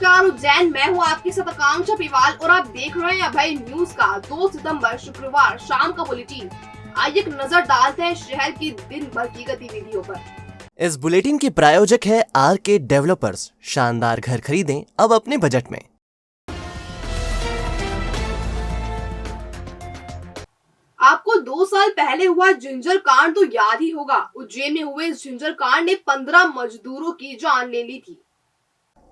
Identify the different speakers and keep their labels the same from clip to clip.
Speaker 1: नमस्कार उज्जैन, मैं हूं आपके साथ आकांक्षा पिवाल और आप देख रहे हैं अभय न्यूज का 2 सितंबर शुक्रवार शाम का बुलेटिन। आइए एक नजर डालते हैं शहर की दिन भर की गतिविधियों पर।
Speaker 2: इस बुलेटिन के प्रायोजक है आरके डेवलपर्स। शानदार घर खरीदें अब अपने बजट में।
Speaker 1: आपको 2 साल पहले हुआ जिंजर कांड तो याद ही होगा। उज्जैन में हुए इस जिंजर कांड ने 15 मजदूरों की जान ले ली थी।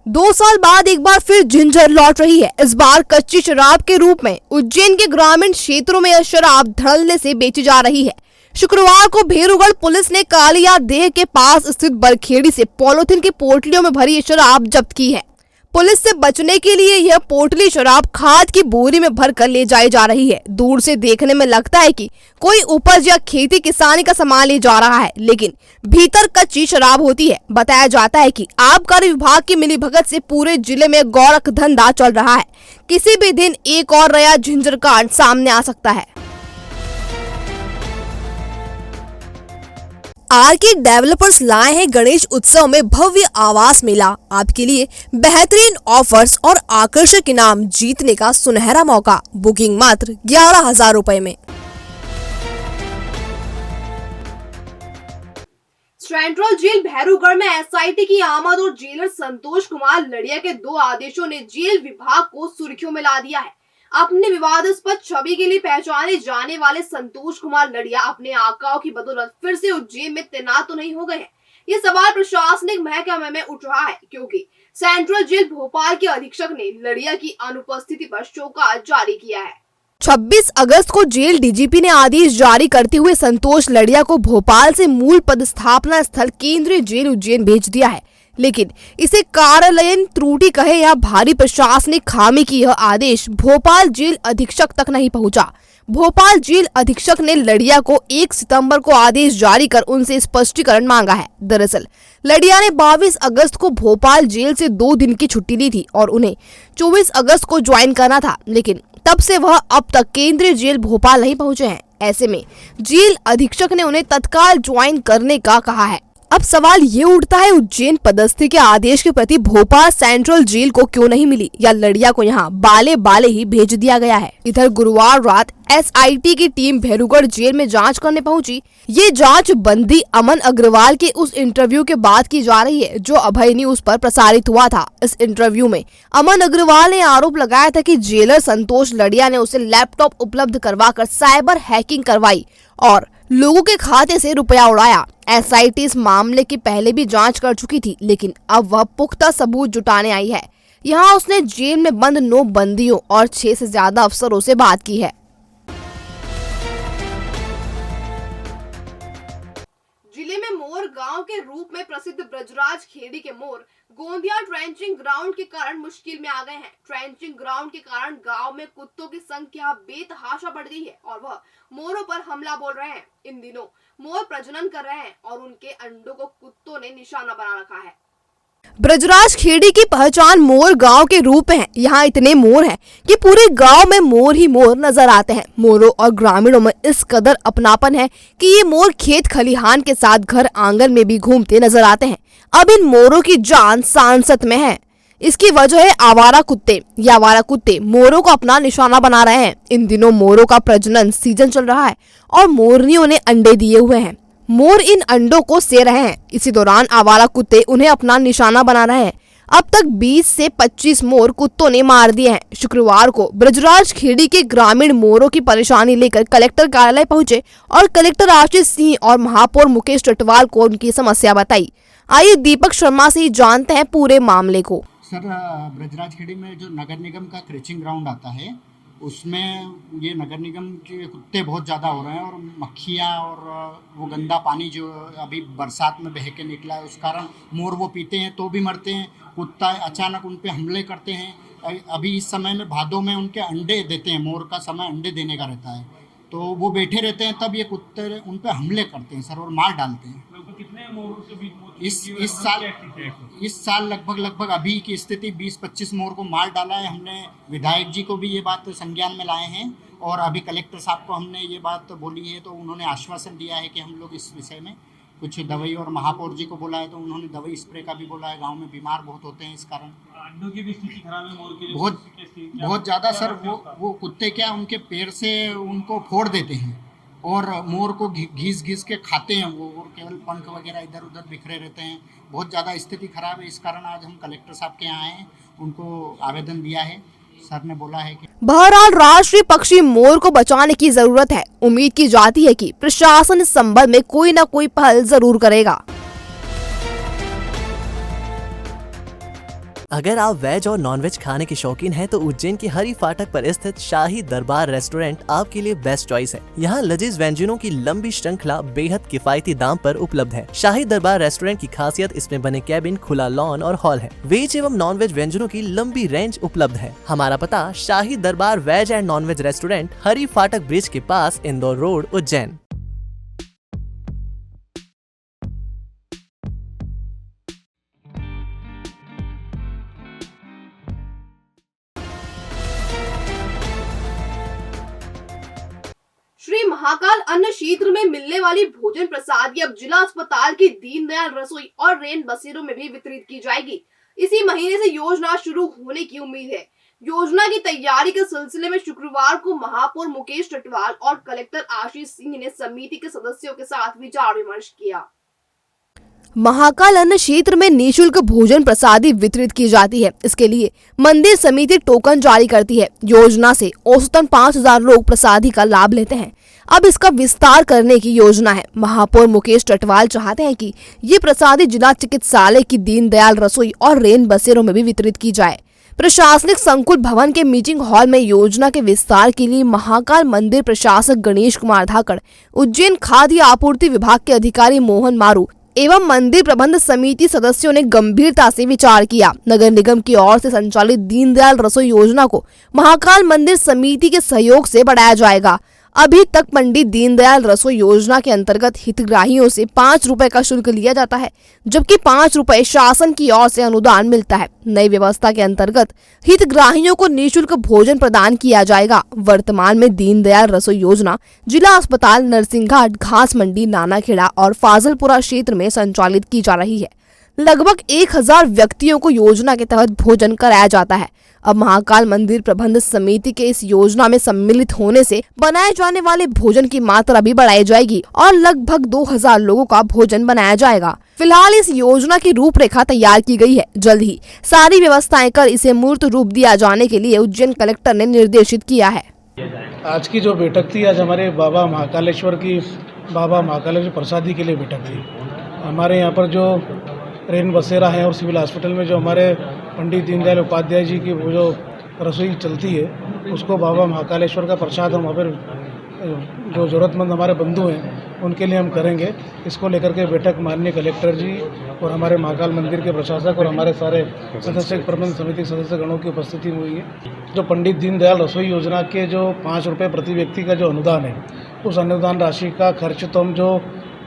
Speaker 3: 2 साल बाद एक बार फिर जिंजर लौट रही है। इस बार कच्ची शराब के रूप में उज्जैन के ग्रामीण क्षेत्रों में यह शराब धड़ल्ले से बेची जा रही है। शुक्रवार को भेरूगढ़ पुलिस ने कालिया देह के पास स्थित बरखेड़ी से पॉलिथीन की पोटलियों में भरी शराब जब्त की है। पुलिस से बचने के लिए यह पोटली शराब खाद की बोरी में भरकर ले जाई जा रही है। दूर से देखने में लगता है कि कोई उपज या खेती किसानी का सामान ले जा रहा है, लेकिन भीतर कच्ची शराब होती है। बताया जाता है कि आबकारी विभाग की मिलीभगत से पूरे जिले में गोरख धंधा चल रहा है। किसी भी दिन एक और नया जिंजर कांड सामने आ सकता है। आरके डेवलपर्स लाए हैं गणेश उत्सव में भव्य आवास मेला। आपके लिए बेहतरीन ऑफर्स और आकर्षक इनाम जीतने का सुनहरा मौका। बुकिंग मात्र 11,000 रुपए में।
Speaker 1: सेंट्रल जेल भैरूगढ़ में एसआईटी की आमद और जेलर संतोष कुमार लड़िया के 2 आदेशों ने जेल विभाग को सुर्खियों में ला दिया है। अपने विवादास्पद छवि के लिए पहचाने जाने वाले संतोष कुमार लड़िया अपने आकाओं की बदौलत फिर से उज्जैन में तैनात तो नहीं हो गए हैं। ये सवाल प्रशासनिक महकमे में उठ रहा है, क्योंकि सेंट्रल जेल भोपाल के अधीक्षक ने लड़िया की अनुपस्थिति पर शोकाज जारी किया है।
Speaker 3: 26 अगस्त को जेल डीजीपी ने आदेश जारी करते हुए संतोष लड़िया को भोपाल से मूल पदस्थापना स्थल केंद्रीय जेल उज्जैन भेज दिया है, लेकिन इसे कार्यालयीन त्रुटि कहे या भारी प्रशासनिक खामी की यह आदेश भोपाल जेल अधीक्षक तक नहीं पहुंचा। भोपाल जेल अधीक्षक ने लड़िया को 1 सितंबर को आदेश जारी कर उनसे स्पष्टीकरण मांगा है। दरअसल लड़िया ने 22 अगस्त को भोपाल जेल से 2 दिन की छुट्टी ली थी और उन्हें 24 अगस्त को ज्वाइन करना था, लेकिन तब से वह अब तक केंद्रीय जेल भोपाल नहीं पहुंचे हैं। ऐसे में जेल अधीक्षक ने उन्हें तत्काल ज्वाइन करने का कहा है। अब सवाल ये उठता है, उज्जैन पदस्थी के आदेश के प्रति भोपाल सेंट्रल जेल को क्यों नहीं मिली, या लड़िया को यहाँ बाले बाले ही भेज दिया गया है। इधर गुरुवार रात एसआईटी की टीम भेरूगढ़ जेल में जांच करने पहुंची। ये जांच बंदी अमन अग्रवाल के उस इंटरव्यू के बाद की जा रही है जो अभय न्यूज पर प्रसारित हुआ था। इस इंटरव्यू में अमन अग्रवाल ने आरोप लगाया था कि जेलर संतोष लड़िया ने उसे लैपटॉप उपलब्ध करवाकर साइबर हैकिंग करवाई और लोगों के खाते से रुपया उड़ाया। एसआईटी इस मामले की पहले भी जांच कर चुकी थी, लेकिन अब वह पुख्ता सबूत जुटाने आई है। यहाँ उसने जेल में बंद 9 बंदियों और 6 से ज्यादा अफसरों से बात की है।
Speaker 1: जिले में मोर गांव के रूप में प्रसिद्ध ब्रजराज खेड़ी के मोर गोंदिया ट्रेंचिंग ग्राउंड के कारण मुश्किल में आ गए हैं। ट्रेंचिंग ग्राउंड के कारण गांव में कुत्तों की संख्या बेतहाशा बढ़ गई है और वह मोरों पर हमला बोल रहे हैं। इन दिनों मोर प्रजनन कर रहे हैं और उनके अंडों को कुत्तों ने निशाना बना रखा है।
Speaker 3: ब्रजराज खेड़ी की पहचान मोर गांव के रूप में है। यहाँ इतने मोर हैं कि पूरे गांव में मोर ही मोर नजर आते हैं। मोरों और ग्रामीणों में इस कदर अपनापन है कि ये मोर खेत खलिहान के साथ घर आंगन में भी घूमते नजर आते हैं। अब इन मोरों की जान सांसत में है। इसकी वजह है आवारा कुत्ते। ये आवारा कुत्ते मोरों को अपना निशाना बना रहे हैं। इन दिनों मोरों का प्रजनन सीजन चल रहा है और मोरनियों ने अंडे दिए हुए हैं। मोर इन अंडों को से रहे हैं। इसी दौरान आवारा कुत्ते उन्हें अपना निशाना बना रहे हैं। अब तक 20 से 25 मोर कुत्तों ने मार दिए हैं। शुक्रवार को ब्रजराज खेड़ी के ग्रामीण मोरों की परेशानी लेकर कलेक्टर कार्यालय पहुंचे और कलेक्टर आशीष सिंह और महापौर मुकेश टटवाल को उनकी समस्या बताई। आइए दीपक शर्मा से जानते हैं पूरे मामले को।
Speaker 4: सर, ब्रजराज खेड़ी में जो नगर निगम का क्रचिंग ग्राउंड आता है उसमें ये नगर निगम के कुत्ते बहुत ज़्यादा हो रहे हैं और मक्खियाँ और वो गंदा पानी जो अभी बरसात में बह के निकला है उस कारण मोर वो पीते हैं तो भी मरते हैं। कुत्ता अचानक उन पे हमले करते हैं। अभी इस समय में भादों में उनके अंडे देते हैं, मोर का समय अंडे देने का रहता है, तो वो बैठे रहते हैं तब ये कुत्ते उन पे हमले करते हैं सर और मार डालते हैं।
Speaker 5: कितने मोर के बीच
Speaker 4: इस साल लगभग अभी की स्थिति 20-25 मोर को मार डाला है। हमने विधायक जी को भी ये बात संज्ञान में लाए हैं और अभी कलेक्टर साहब को हमने ये बात बोली है तो उन्होंने आश्वासन दिया है कि हम लोग इस विषय में कुछ दवाई, और महापौर जी को बोला है तो उन्होंने दवाई स्प्रे का भी बोला है। गांव में बीमार बहुत होते हैं इस कारण।
Speaker 5: अंडों की भी स्थिति खराब है मोर की।
Speaker 4: बहुत बहुत ज़्यादा सर। वो कुत्ते क्या उनके पैर से उनको फोड़ देते हैं और मोर को घिस घिस के खाते हैं वो, और केवल पंख वगैरह इधर उधर बिखरे रहते हैं। बहुत ज़्यादा स्थिति खराब है। इस कारण आज हम कलेक्टर साहब के यहाँ आए हैं, उनको आवेदन दिया है। सर ने बोला है कि
Speaker 3: बहरहाल राष्ट्रीय पक्षी मोर को बचाने की जरूरत है। उम्मीद की जाती है कि प्रशासन इस संबंध में कोई न कोई पहल जरूर करेगा।
Speaker 2: अगर आप वेज और नॉन वेज खाने के शौकीन हैं तो उज्जैन के हरी फाटक पर स्थित शाही दरबार रेस्टोरेंट आपके लिए बेस्ट चॉइस है। यहाँ लजीज व्यंजनों की लंबी श्रृंखला बेहद किफायती दाम पर उपलब्ध है। शाही दरबार रेस्टोरेंट की खासियत इसमें बने कैबिन, खुला लॉन और हॉल है। वेज एवं नॉन वेज व्यंजनों की लंबी रेंज उपलब्ध है। हमारा पता Shahi Darbar veg and non veg restaurant, Hari Phatak bridge के पास, इंदौर रोड, उज्जैन।
Speaker 1: श्री महाकाल अन्न क्षेत्र में मिलने वाली भोजन प्रसादी अब जिला अस्पताल की दीनदयाल रसोई और रेन बसेरों में भी वितरित की जाएगी। इसी महीने से योजना शुरू होने की उम्मीद है। योजना की तैयारी के सिलसिले में शुक्रवार को महापौर मुकेश टटवाल और कलेक्टर आशीष सिंह ने समिति के सदस्यों के साथ विचार विमर्श किया।
Speaker 3: महाकाल अन्न क्षेत्र में निःशुल्क भोजन प्रसादी वितरित की जाती है। इसके लिए मंदिर समिति टोकन जारी करती है। योजना से औसतन 5000 लोग प्रसादी का लाभ लेते हैं। अब इसका विस्तार करने की योजना है। महापौर मुकेश टटवाल चाहते हैं कि ये प्रसादी जिला चिकित्सालय की दीनदयाल रसोई और रेन बसेरों में भी वितरित की जाए। प्रशासनिक संकुल भवन के मीटिंग हॉल में योजना के विस्तार के लिए महाकाल मंदिर प्रशासक गणेश कुमार धाकड़, उज्जैन खाद्य आपूर्ति विभाग के अधिकारी मोहन मारू एवं मंदिर प्रबंध समिति सदस्यों ने गंभीरता से विचार किया। नगर निगम की ओर से संचालित दीनदयाल रसोई योजना को महाकाल मंदिर समिति के सहयोग से बढ़ाया जाएगा। अभी तक पंडित दीनदयाल रसोई योजना के अंतर्गत हितग्राहियों से 5 रुपए का शुल्क लिया जाता है, जबकि 5 रुपए शासन की ओर से अनुदान मिलता है। नई व्यवस्था के अंतर्गत हितग्राहियों को निःशुल्क भोजन प्रदान किया जाएगा। वर्तमान में दीनदयाल रसोई योजना जिला अस्पताल, नरसिंहघाट, घास मंडी, नानाखेड़ा और फाजलपुरा क्षेत्र में संचालित की जा रही है। लगभग 1000 व्यक्तियों को योजना के तहत भोजन कराया जाता है। अब महाकाल मंदिर प्रबंध समिति के इस योजना में सम्मिलित होने से बनाए जाने वाले भोजन की मात्रा भी बढ़ाई जाएगी और लगभग 2000 लोगों का भोजन बनाया जाएगा। फिलहाल इस योजना की रूपरेखा तैयार की गई है। जल्द ही सारी व्यवस्थाएं कर इसे मूर्त रूप दिया जाने के लिए उज्जैन कलेक्टर ने निर्देशित किया है।
Speaker 6: आज की जो बैठक थी, आज हमारे बाबा महाकालेश्वर प्रसादी के लिए बैठक थी। हमारे यहाँ पर जो रेन बसेरा है और सिविल हॉस्पिटल में जो हमारे पंडित दीनदयाल उपाध्याय जी की वो जो रसोई चलती है, उसको बाबा महाकालेश्वर का प्रसाद हम वहाँ पर जो ज़रूरतमंद हमारे बंधु हैं उनके लिए हम करेंगे। इसको लेकर के बैठक माननीय कलेक्टर जी और हमारे महाकाल मंदिर के प्रशासक और हमारे सारे सदस्य प्रबंध समिति सदस्य गणों की उपस्थिति में हुई है। जो पंडित दीनदयाल रसोई योजना के जो 5 रुपये प्रति व्यक्ति का जो अनुदान है, उस अनुदान राशि का खर्च तो हम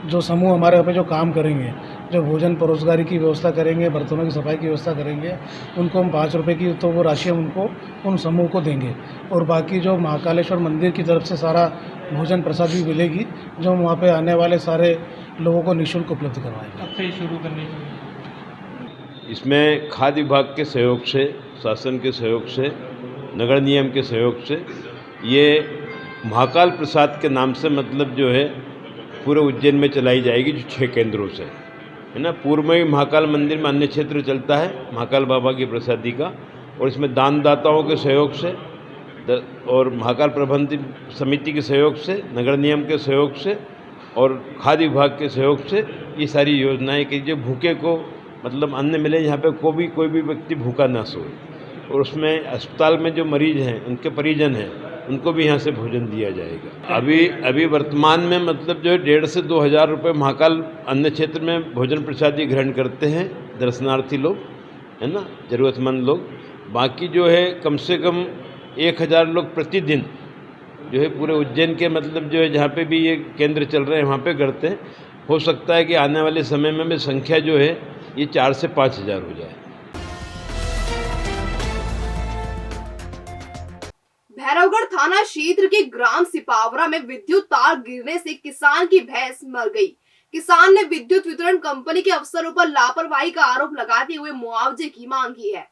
Speaker 6: जो समूह हमारे यहाँ पे जो काम करेंगे, जो भोजन परोसगारी की व्यवस्था करेंगे, बर्तनों की सफाई की व्यवस्था करेंगे, उनको हम 5 रुपये की तो वो राशि हम उनको उन समूह को देंगे। और बाकी जो महाकालेश्वर मंदिर की तरफ से सारा भोजन प्रसाद भी मिलेगी, जो हम वहाँ पे आने वाले सारे लोगों को निःशुल्क उपलब्ध करवाएंगे।
Speaker 5: अब से शुरू करने की
Speaker 7: इसमें खाद्य विभाग के सहयोग से, शासन के सहयोग से, नगर निगम के सहयोग से ये महाकाल प्रसाद के नाम से मतलब जो है पूरे उज्जैन में चलाई जाएगी, जो 6 केंद्रों से है ना। पूर्व में महाकाल मंदिर में अन्य क्षेत्र चलता है महाकाल बाबा की प्रसादी का, और इसमें दानदाताओं के सहयोग से और महाकाल प्रबंध समिति के सहयोग से, नगर निगम के सहयोग से और खाद्य विभाग के सहयोग से ये सारी योजनाएं कि जो भूखे को मतलब अन्न मिले, यहाँ पे कोई भी व्यक्ति भूखा ना सोए। और उसमें अस्पताल में जो मरीज हैं, उनके परिजन हैं, उनको भी यहाँ से भोजन दिया जाएगा। अभी वर्तमान में मतलब जो है 1,500 से 2,000 रुपये महाकाल अन्य क्षेत्र में भोजन प्रसादी ग्रहण करते हैं दर्शनार्थी लोग, है ना, ज़रूरतमंद लोग। बाकी जो है कम से कम 1000 लोग प्रतिदिन जो है पूरे उज्जैन के मतलब जो है जहाँ पे भी ये केंद्र चल रहे हैं वहाँ पे करते हैं। हो सकता है कि आने वाले समय में संख्या जो है ये 4 से 5,000 हो जाए।
Speaker 1: भैरवगढ़ थाना क्षेत्र के ग्राम सिपावरा में विद्युत तार गिरने से किसान की भैंस मर गई। किसान ने विद्युत वितरण कंपनी के अफसरों पर लापरवाही का आरोप लगाते हुए मुआवजे की मांग की है।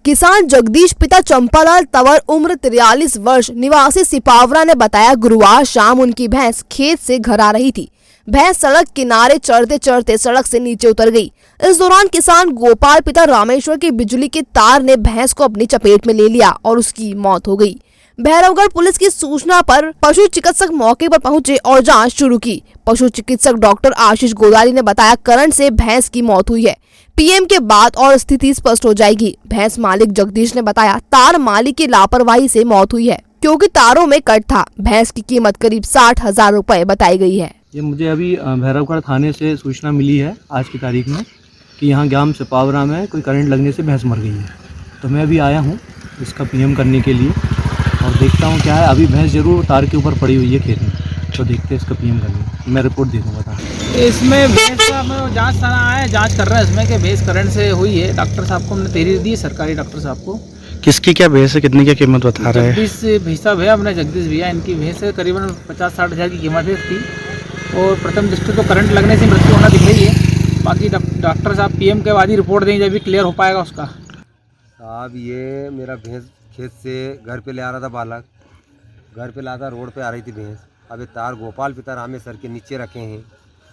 Speaker 3: किसान जगदीश पिता चंपालाल तंवर उम्र 43 वर्ष निवासी सिपावरा ने बताया, गुरुवार शाम उनकी भैंस खेत से घर आ रही थी। भैंस सड़क किनारे चढ़ते चढ़ते सड़क से नीचे उतर गई। इस दौरान किसान गोपाल पिता रामेश्वर की बिजली के तार ने भैंस को अपनी चपेट में ले लिया और उसकी मौत हो गई। भैरवगढ़ पुलिस की सूचना पर पशु चिकित्सक मौके पर पहुंचे और जांच शुरू की। पशु चिकित्सक डॉक्टर आशीष गोदारी ने बताया, करंट से भैंस की मौत हुई है। पीएम के बाद और स्थिति स्पष्ट हो जाएगी। भैंस मालिक जगदीश ने बताया, तार मालिक की लापरवाही से मौत हुई है क्योंकि तारों में कट था। भैंस की कीमत करीब 60,000 रुपए बताई गई है।
Speaker 8: ये मुझे अभी भैरवगढ़ थाने से सूचना मिली है आज की तारीख में कि यहाँ ग्राम सिपावरा में कोई करंट लगने से भैंस मर गई है। तो मैं अभी आया हूँ इसका पीएम करने के लिए और देखता हूँ क्या है। अभी भैंस जरूर तार के ऊपर पड़ी हुई है खेत में, तो देखते हैं इसका पीएम करने। मैं रिपोर्ट दे दूँगा था।
Speaker 9: इसमें भैंस का मैं जाँच थाना आया, जाँच कर रहा है इसमें कि भैंस करंट से हुई है। डॉक्टर साहब को हमने तहरीर दी, सरकारी डॉक्टर साहब को।
Speaker 10: किसकी क्या भैंस है, कितने की कीमत बता रहे हैं?
Speaker 9: जगदीश भैंसा भैया, अपने जगदीश भैया, इनकी भैंस है करीबन 50-60 हज़ार की कीमत है इसकी। और प्रथम दृष्टि तो करंट लगने से मृत्यु होना दिख रही है। बाकी डॉक्टर साहब पीएम के बाद ही रिपोर्ट देंगे, जब भी क्लियर हो पाएगा उसका।
Speaker 11: साहब ये मेरा भैंस खेत से घर पे ले आ रहा था, बालक घर पे लाता, रोड पे आ रही थी भैंस। अब ये तार गोपाल पिता रामेश्वर के नीचे रखे हैं।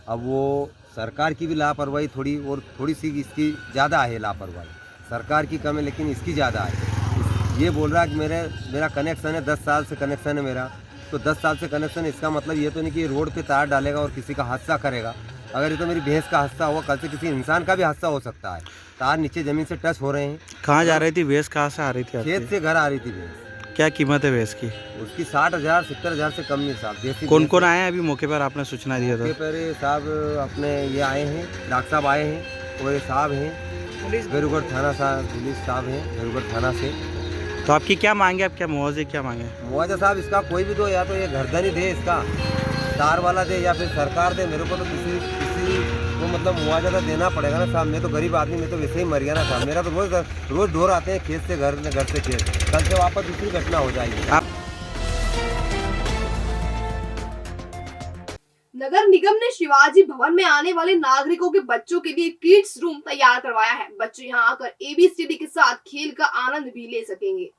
Speaker 11: अब वो सरकार की भी लापरवाही थोड़ी सी इसकी ज़्यादा है। लापरवाही सरकार की कम है लेकिन इसकी ज़्यादा है। ये बोल रहा है कि मेरा कनेक्शन है, 10 साल से कनेक्शन है मेरा। तो 10 साल से कनेक्शन, इसका मतलब ये तो नहीं कि रोड पे तार डालेगा और किसी का हादसा करेगा। अगर ये तो मेरी भैंस का हादसा हुआ, कल से किसी इंसान का भी हादसा हो सकता है। तार नीचे ज़मीन से टच हो रहे हैं।
Speaker 10: कहाँ जा रही थी भैंस, कहाँ से आ रही थी?
Speaker 11: खेत से घर आ रही थी भैंस।
Speaker 10: क्या कीमत है भैंस की?
Speaker 11: उसकी 60,000 70,000 से कम नहीं साहब। देसी
Speaker 10: कौन कौन आए हैं अभी मौके पर, आपने सूचना दिया था?
Speaker 11: मौके पर साहब अपने ये आए हैं, डॉक्टर साहब आए हैं और ये साहब हैं भैरवगढ़ थाना साहब, पुलिस साहब हैं भैरवगढ़ थाना से।
Speaker 10: तो आपकी क्या मांगे, आप क्या मुआवजे क्या मांगे?
Speaker 11: मुआवजा साहब इसका कोई भी दो, या तो ये गर्दन ही दे इसका, तार वाला दे, या फिर सरकार दे। मेरे को तो किसी को मतलब मुआवजा तो देना पड़ेगा ना साहब। मैं तो गरीब आदमी, मैं तो वैसे ही मर गया ना साहब। मेरा तो रोज ढोर आते हैं खेत से घर से खेत। कल से वापस दूसरी घटना हो जाएगी।
Speaker 1: नगर निगम ने शिवाजी भवन में आने वाले नागरिकों के बच्चों के लिए किड्स रूम तैयार करवाया है। बच्चे यहां आकर ABCD के साथ खेल का आनंद भी ले सकेंगे।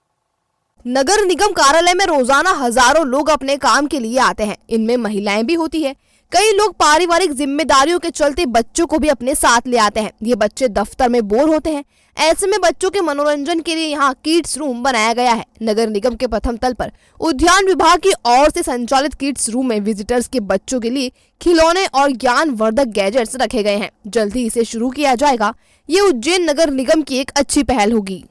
Speaker 3: नगर निगम कार्यालय में रोजाना हजारों लोग अपने काम के लिए आते हैं। इनमें महिलाएं भी होती है। कई लोग पारिवारिक जिम्मेदारियों के चलते बच्चों को भी अपने साथ ले आते हैं। ये बच्चे दफ्तर में बोर होते हैं, ऐसे में बच्चों के मनोरंजन के लिए यहाँ किड्स रूम बनाया गया है। नगर निगम के प्रथम तल पर उद्यान विभाग की ओर से संचालित किड्स रूम में विजिटर्स के बच्चों के लिए खिलौने और ज्ञानवर्धक गैजेट्स रखे गए हैं। जल्द ही इसे शुरू किया जाएगा। ये उज्जैन नगर निगम की एक अच्छी पहल होगी।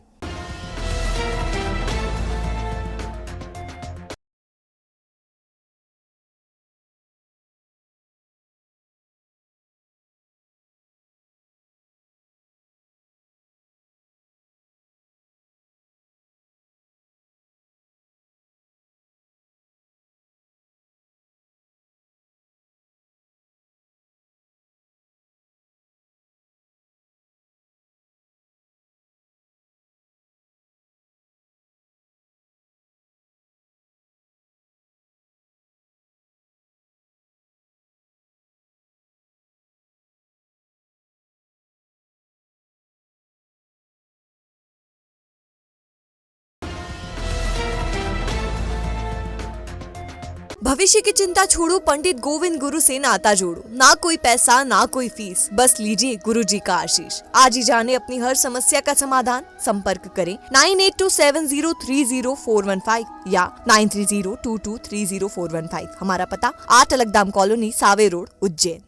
Speaker 12: भविष्य की चिंता छोड़ो, पंडित गोविंद गुरु से नाता जोड़ो। ना कोई पैसा ना कोई फीस, बस लीजिए गुरु जी का आशीष। आज ही जाने अपनी हर समस्या का समाधान। संपर्क करें 9827030415 या 9302230415। हमारा पता 8 अलगदाम कॉलोनी, सावे रोड, उज्जैन।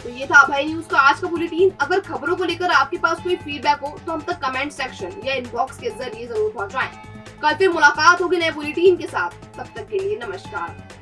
Speaker 1: तो ये था भाई न्यूज का आज का बुलेटिन। अगर खबरों को लेकर आपके पास कोई फीडबैक हो तो हम तक कमेंट सेक्शन या इनबॉक्स के जरिए जरूर पहुंचाएं। कल फिर मुलाकात होगी नए बुलेटिन के साथ। तब तक के लिए नमस्कार।